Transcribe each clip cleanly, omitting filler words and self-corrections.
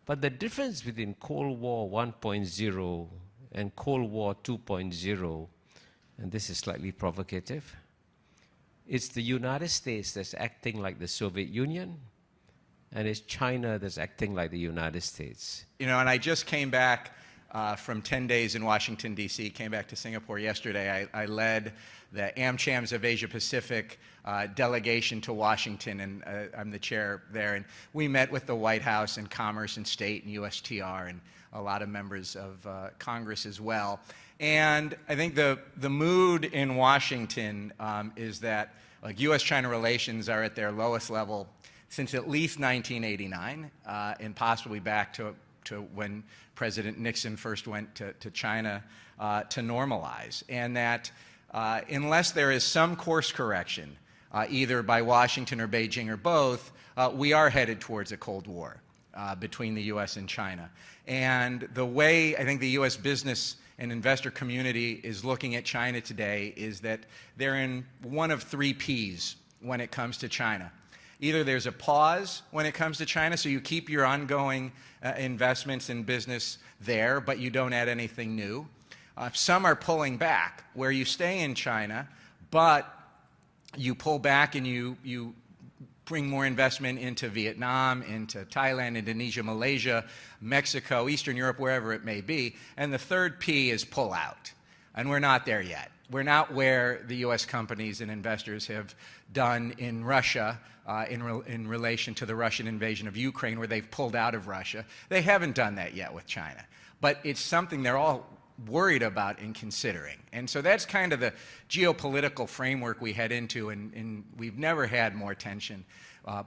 But the difference between Cold War 1.0 and Cold War 2.0, and this is slightly provocative, it's the United States that's acting like the Soviet Union, and it's China that's acting like the United States. You know, and I just came back from 10 days in Washington, D.C., came back to Singapore yesterday. I led the AmChams of Asia Pacific delegation to Washington, and I'm the chair there. And we met with the White House and Commerce and State and USTR and a lot of members of Congress as well. And I think the mood in Washington is that like U.S. China relations are at their lowest level since at least 1989, and possibly back to when President Nixon first went to China to normalize. And that unless there is some course correction, either by Washington or Beijing or both, we are headed towards a Cold War between the U.S. and China. And the way I think the U.S. business and investor community is looking at China today is that they're in one of three Ps when it comes to China. Either there's a pause when it comes to China, so you keep your ongoing investments in business there, but you don't add anything new. Some are pulling back, where you stay in China, but you pull back and you bring more investment into Vietnam, into Thailand, Indonesia, Malaysia, Mexico, Eastern Europe, wherever it may be. And the third P is pull out. And we're not there yet. We're not where the U.S. companies and investors have done in Russia in relation to the Russian invasion of Ukraine, where they've pulled out of Russia. They haven't done that yet with China. But it's something they're all worried about and considering. And so that's kind of the geopolitical framework we head into, and we've never had more tension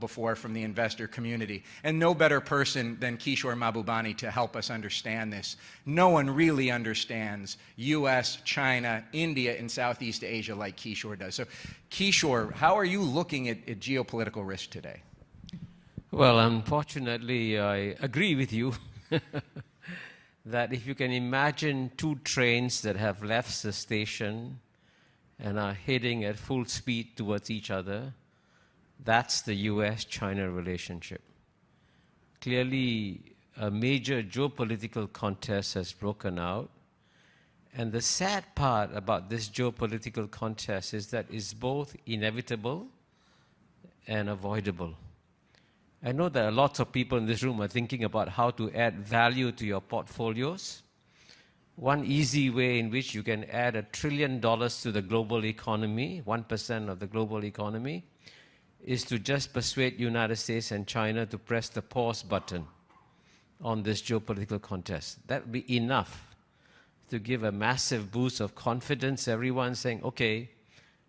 before from the investor community. And no better person than Kishore Mahbubani to help us understand this. No one really understands U.S., China, India, and Southeast Asia like Kishore does. So Kishore, how are you looking at geopolitical risk today? Well, unfortunately, I agree with you that if you can imagine two trains that have left the station and are heading at full speed towards each other, that's the U.S.-China relationship. Clearly, a major geopolitical contest has broken out. And the sad part about this geopolitical contest is that it's both inevitable and avoidable. I know that lots of people in this room are thinking about how to add value to your portfolios. One easy way in which you can add $1 trillion to the global economy, 1% of the global economy, is to just persuade United States and China to press the pause button on this geopolitical contest. That would be enough to give a massive boost of confidence. Everyone saying, okay,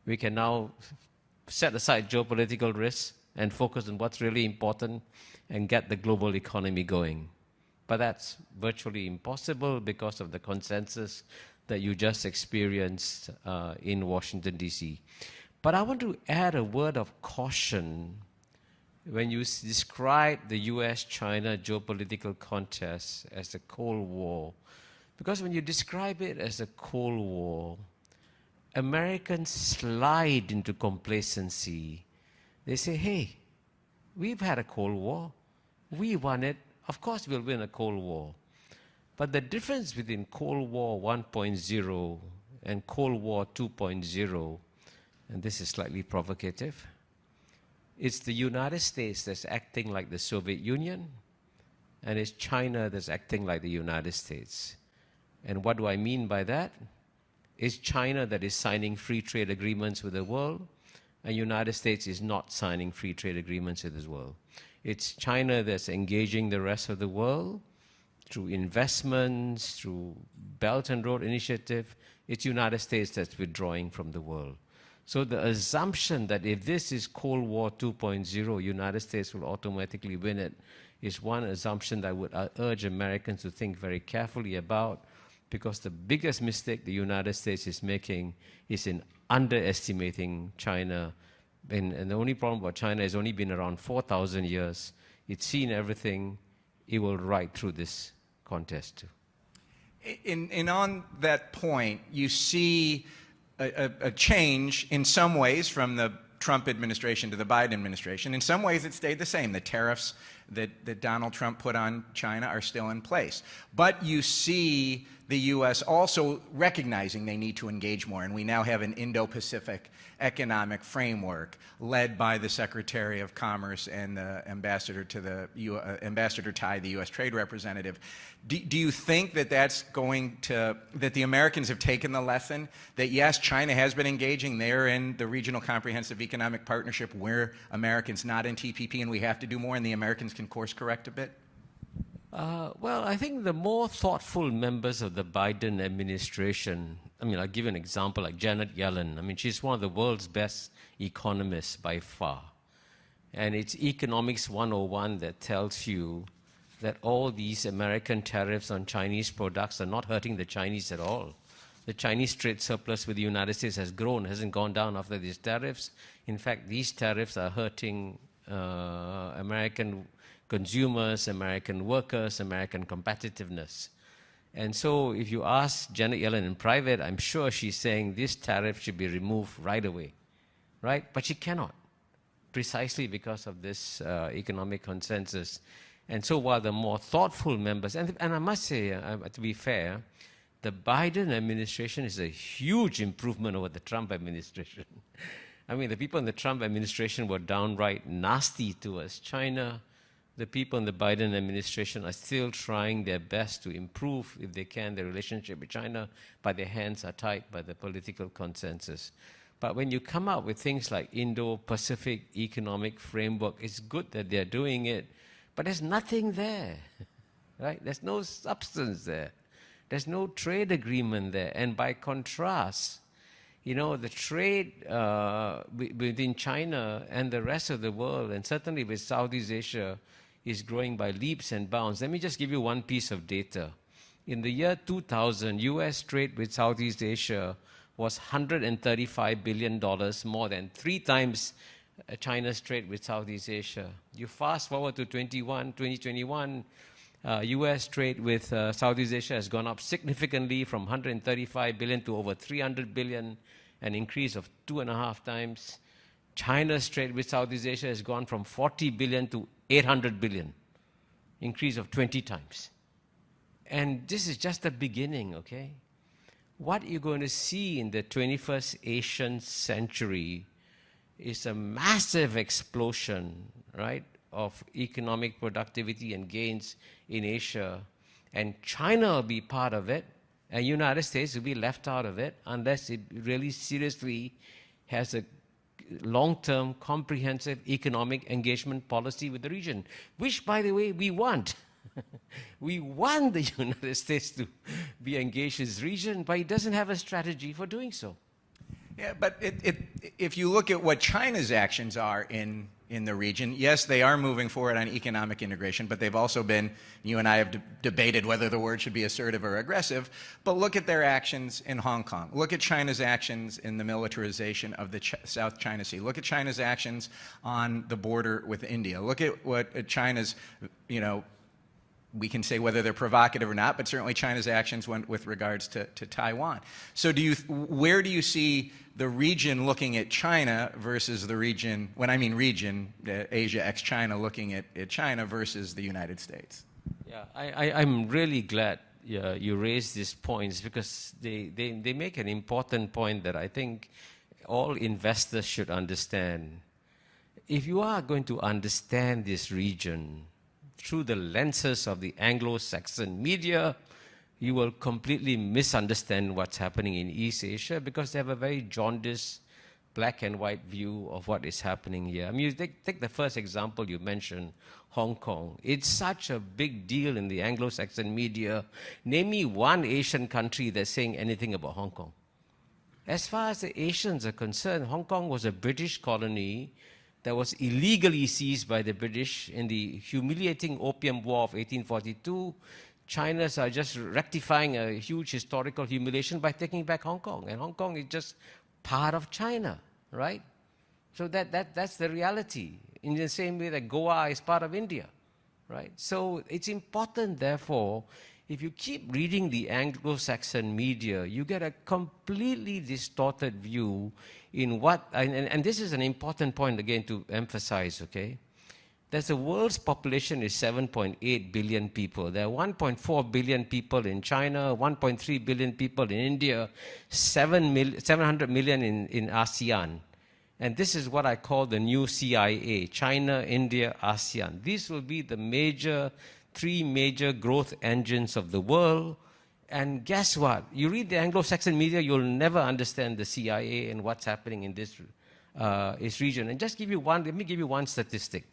we can now set aside geopolitical risks and focus on what's really important and get the global economy going. But that's virtually impossible because of the consensus that you just experienced in Washington, D.C. But I want to add a word of caution when you describe the U.S.-China geopolitical contest as a Cold War. Because when you describe it as a Cold War, Americans slide into complacency. They say, hey, we've had a Cold War. We won it. Of course we'll win a Cold War. But the difference between Cold War 1.0 and Cold War 2.0, and this is slightly provocative, it's the United States that's acting like the Soviet Union, and it's China that's acting like the United States. And what do I mean by that? It's China that is signing free trade agreements with the world, and United States is not signing free trade agreements with the world. It's China that's engaging the rest of the world through investments, through Belt and Road Initiative. It's United States that's withdrawing from the world. So the assumption that if this is Cold War 2.0, United States will automatically win it is one assumption that I would urge Americans to think very carefully about, because the biggest mistake the United States is making is in underestimating China. And the only problem about China has only been around 4,000 years. It's seen everything. It will ride through this contest too. And on that point, you see a change in some ways from the Trump administration to the Biden administration. In some ways, it stayed the same. The tariffs that Donald Trump put on China are still in place. But you see the U.S. also recognizing they need to engage more, and we now have an Indo-Pacific Economic Framework led by the Secretary of Commerce and the Ambassador to the Ambassador Tai, the U.S. Trade Representative. Do you think that that's going to, that the Americans have taken the lesson that yes, China has been engaging there in the Regional Comprehensive Economic Partnership where Americans not in TPP, and we have to do more, and the Americans can course correct a bit? Well, I think the more thoughtful members of the Biden administration, I mean, I'll give you an example like Janet Yellen. I mean, she's one of the world's best economists by far. And it's Economics 101 that tells you that all these American tariffs on Chinese products are not hurting the Chinese at all. The Chinese trade surplus with the United States has grown, hasn't gone down after these tariffs. In fact, these tariffs are hurting American consumers, American workers, American competitiveness. And so if you ask Janet Yellen in private, I'm sure she's saying this tariff should be removed right away, right? But she cannot, precisely because of this economic consensus. And so while the more thoughtful members, and I must say, to be fair, the Biden administration is a huge improvement over the Trump administration. I mean, the people in the Trump administration were downright nasty towards China. The people in the Biden administration are still trying their best to improve, if they can, their relationship with China, but their hands are tied by the political consensus. But when you come up with things like Indo-Pacific Economic Framework, it's good that they're doing it, but there's nothing there, right? There's no substance there. There's no trade agreement there. And by contrast, you know, the trade within China and the rest of the world, and certainly with Southeast Asia, is growing by leaps and bounds. Let me just give you one piece of data. In the year 2000, U.S. trade with Southeast Asia was $135 billion, more than 3 times China's trade with Southeast Asia. You fast forward to 2021, U.S. trade with Southeast Asia has gone up significantly from 135 billion to over 300 billion, an increase of 2.5 times. China's trade with Southeast Asia has gone from 40 billion to 800 billion, increase of 20 times. And this is just the beginning, okay? What you're going to see in the 21st Asian century is a massive explosion, right, of economic productivity and gains in Asia. And China will be part of it, and United States will be left out of it unless it really seriously has a long-term, comprehensive economic engagement policy with the region, which, by the way, we want. We want the United States to be engaged in this region, but it doesn't have a strategy for doing so. Yeah, but if you look at what China's actions are in the region, yes, they are moving forward on economic integration, but they've also been, you and I have debated whether the word should be assertive or aggressive, but look at their actions in Hong Kong. Look at China's actions in the militarization of the South China Sea. Look at China's actions on the border with India. Look at what China's, you know, we can say whether they're provocative or not, but certainly China's actions went with regards to Taiwan. So where do you see the region looking at China versus the region, when I mean region, Asia ex-China, looking at China versus the United States? Yeah, I'm really glad you raised these points, because they make an important point that I think all investors should understand. If you are going to understand this region through the lenses of the Anglo-Saxon media, you will completely misunderstand what's happening in East Asia, because they have a very jaundiced, black and white view of what is happening here. I mean, you take the first example you mentioned, Hong Kong. It's such a big deal in the Anglo-Saxon media. Name me one Asian country that's saying anything about Hong Kong. As far as the Asians are concerned, Hong Kong was a British colony that was illegally seized by the British in the humiliating Opium War of 1842. China's are just rectifying a huge historical humiliation by taking back Hong Kong. And Hong Kong is just part of China, right? So that's the reality, in the same way that Goa is part of India, right? So it's important, therefore, if you keep reading the Anglo-Saxon media, you get a completely distorted view in what, and this is an important point again to emphasize, okay? The world's population is 7.8 billion people. There are 1.4 billion people in China, 1.3 billion people in India, 700 million in ASEAN. And this is what I call the new CIA, China, India, ASEAN. These will be the three major growth engines of the world. And guess what? You read the Anglo-Saxon media, you'll never understand the CIA and what's happening in this region. And let me give you one statistic.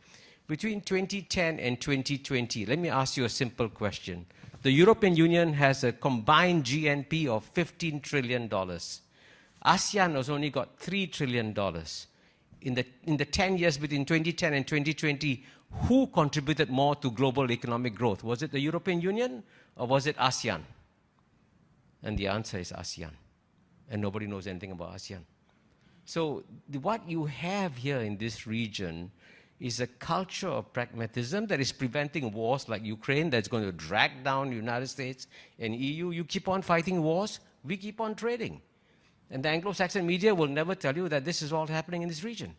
Between 2010 and 2020, let me ask you a simple question. The European Union has a combined GNP of $15 trillion. ASEAN has only got $3 trillion. In the 10 years between 2010 and 2020, who contributed more to global economic growth? Was it the European Union or was it ASEAN? And the answer is ASEAN. And nobody knows anything about ASEAN. So what you have here in this region is a culture of pragmatism that is preventing wars like Ukraine that's going to drag down the United States and EU. You keep on fighting wars, we keep on trading. And the Anglo-Saxon media will never tell you that this is all happening in this region.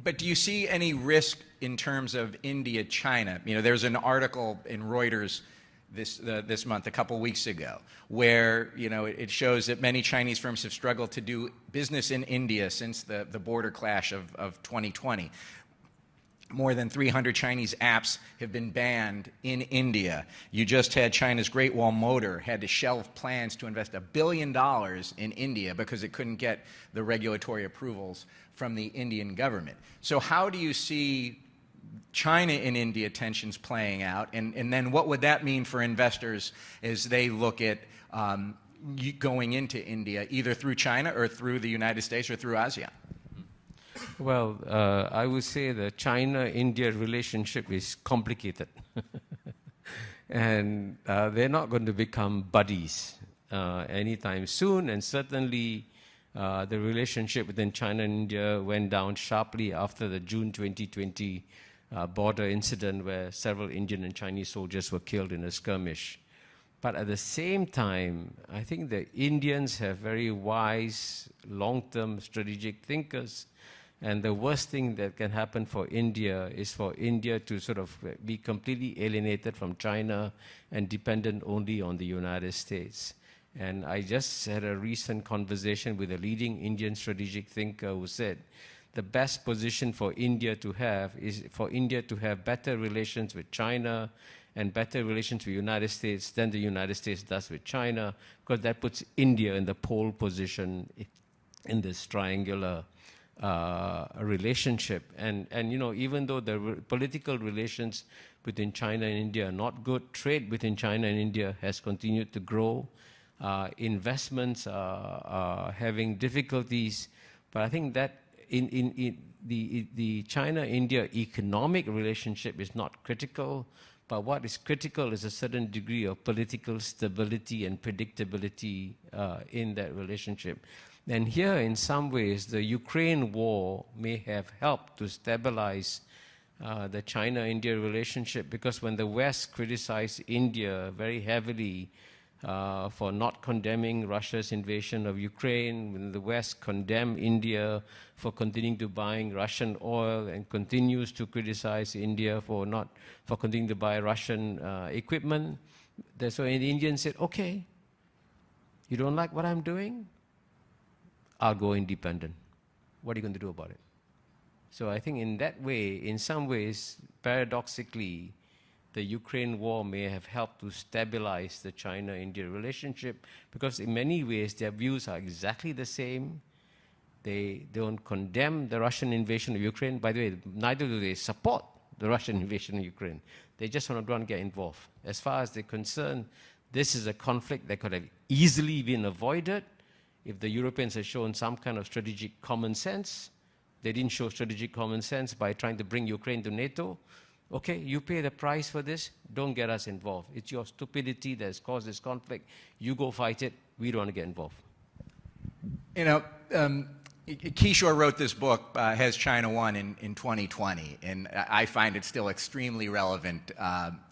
But do you see any risk in terms of India-China? You know, there's an article in Reuters this month, a couple weeks ago, where it shows that many Chinese firms have struggled to do business in India since the border clash of 2020. More than 300 Chinese apps have been banned in India. You just had China's Great Wall Motor had to shelve plans to invest $1 billion in India because it couldn't get the regulatory approvals from the Indian government. So how do you see China and India tensions playing out, and then what would that mean for investors as they look at going into India, either through China or through the United States or through ASEAN? Well, I would say the China-India relationship is complicated. And they're not going to become buddies anytime soon, and certainly the relationship within China and India went down sharply after the June 2020 border incident where several Indian and Chinese soldiers were killed in a skirmish. But at the same time, I think the Indians have very wise, long-term strategic thinkers. And the worst thing that can happen for India is for India to sort of be completely alienated from China and dependent only on the United States. And I just had a recent conversation with a leading Indian strategic thinker who said, the best position for India to have is for India to have better relations with China and better relations with the United States than the United States does with China, because that puts India in the pole position in this triangular relationship. And even though the political relations between China and India are not good, trade between China and India has continued to grow. Investments are having difficulties, but I think that in the China-India economic relationship is not critical, but what is critical is a certain degree of political stability and predictability in that relationship. And here, in some ways, the Ukraine war may have helped to stabilize the China-India relationship, because when the West criticized India very heavily for not condemning Russia's invasion of Ukraine, when the West condemned India for continuing to buying Russian oil and continues to criticize India for continuing to buy Russian equipment, so the Indians said, okay, you don't like what I'm doing? I'll go independent. What are you going to do about it? So I think in that way, in some ways, paradoxically, the Ukraine war may have helped to stabilize the China-India relationship, because in many ways their views are exactly the same. They don't condemn the Russian invasion of Ukraine. By the way, neither do they support the Russian invasion of Ukraine. They just want to go and get involved. As far as they're concerned, this is a conflict that could have easily been avoided if the Europeans had shown some kind of strategic common sense. They didn't show strategic common sense by trying to bring Ukraine to NATO. Okay, you pay the price for this, don't get us involved. It's your stupidity that has caused this conflict. You go fight it, we don't want to get involved. Kishore wrote this book, Has China Won, in 2020, and I find it still extremely relevant.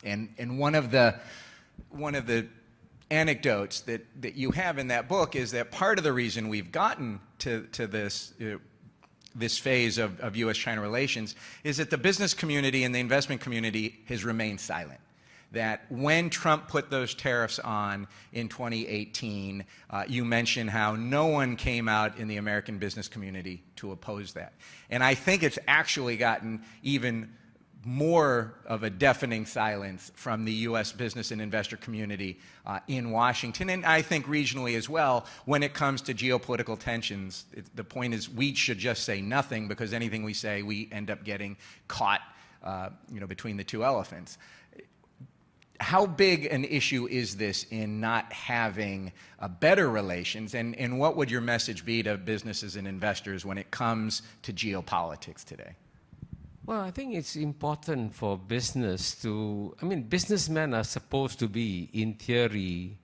And one of the one of the anecdotes that you have in that book is that part of the reason we've gotten to this this phase of U.S.-China relations is that the business community and the investment community has remained silent. That when Trump put those tariffs on in 2018, you mentioned how no one came out in the American business community to oppose that. And I think it's actually gotten even more of a deafening silence from the U.S. business and investor community in Washington, and I think regionally as well, when it comes to geopolitical tensions. The point is we should just say nothing, because anything we say, we end up getting caught between the two elephants. How big an issue is this in not having better relations, and what would your message be to businesses and investors when it comes to geopolitics today? Well, I think it's important for business to, businessmen are supposed to be, in theory,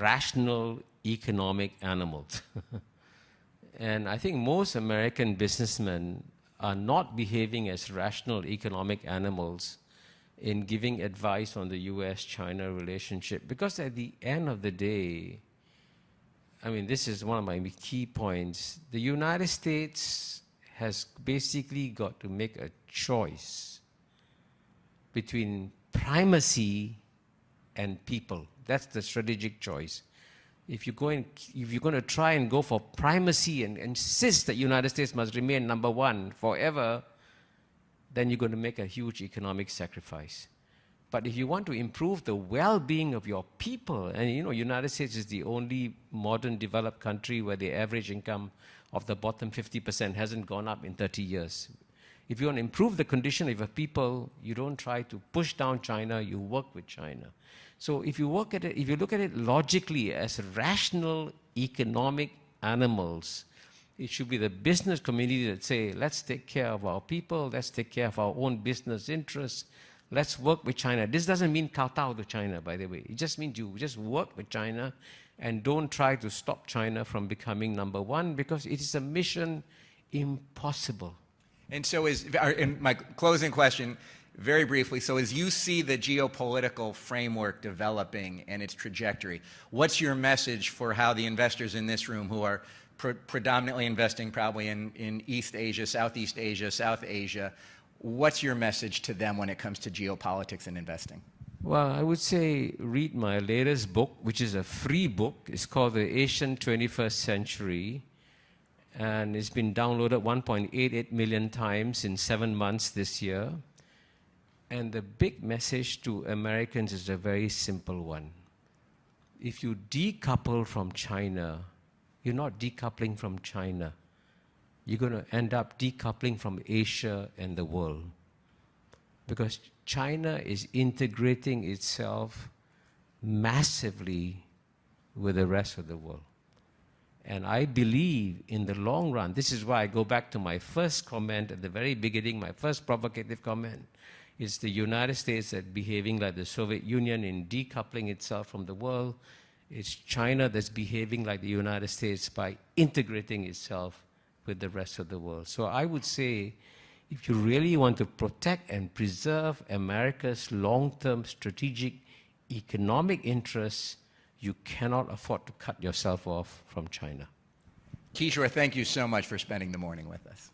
rational economic animals. And I think most American businessmen are not behaving as rational economic animals in giving advice on the U.S.-China relationship. Because at the end of the day, this is one of my key points, the United States has basically got to make a choice between primacy and people. That's the strategic choice. If you're going to try and go for primacy and insist that the United States must remain number one forever, then you're going to make a huge economic sacrifice. But if you want to improve the well-being of your people, and United States is the only modern developed country where the average income of the bottom 50% hasn't gone up in 30 years. If you want to improve the condition of your people, you don't try to push down China, you work with China. So if you look at it logically as rational economic animals, it should be the business community that say, let's take care of our people, let's take care of our own business interests, let's work with China. This doesn't mean kowtow to China, by the way. It just means you just work with China and don't try to stop China from becoming number one, because it is a mission impossible. And so in my closing question, very briefly, so as you see the geopolitical framework developing and its trajectory, what's your message for how the investors in this room, who are predominantly investing probably in East Asia, Southeast Asia, South Asia, what's your message to them when it comes to geopolitics and investing? Well, I would say read my latest book, which is a free book. It's called The Asian 21st Century, and it's been downloaded 1.88 million times in 7 months this year. And the big message to Americans is a very simple one. If you decouple from China, you're not decoupling from China. You're going to end up decoupling from Asia and the world. Because China is integrating itself massively with the rest of the world. And I believe in the long run, this is why I go back to my first comment at the very beginning, my first provocative comment, is the United States that behaving like the Soviet Union in decoupling itself from the world. It's China that's behaving like the United States by integrating itself with the rest of the world. So I would say, if you really want to protect and preserve America's long-term strategic economic interests, you cannot afford to cut yourself off from China. Kishore, thank you so much for spending the morning with us.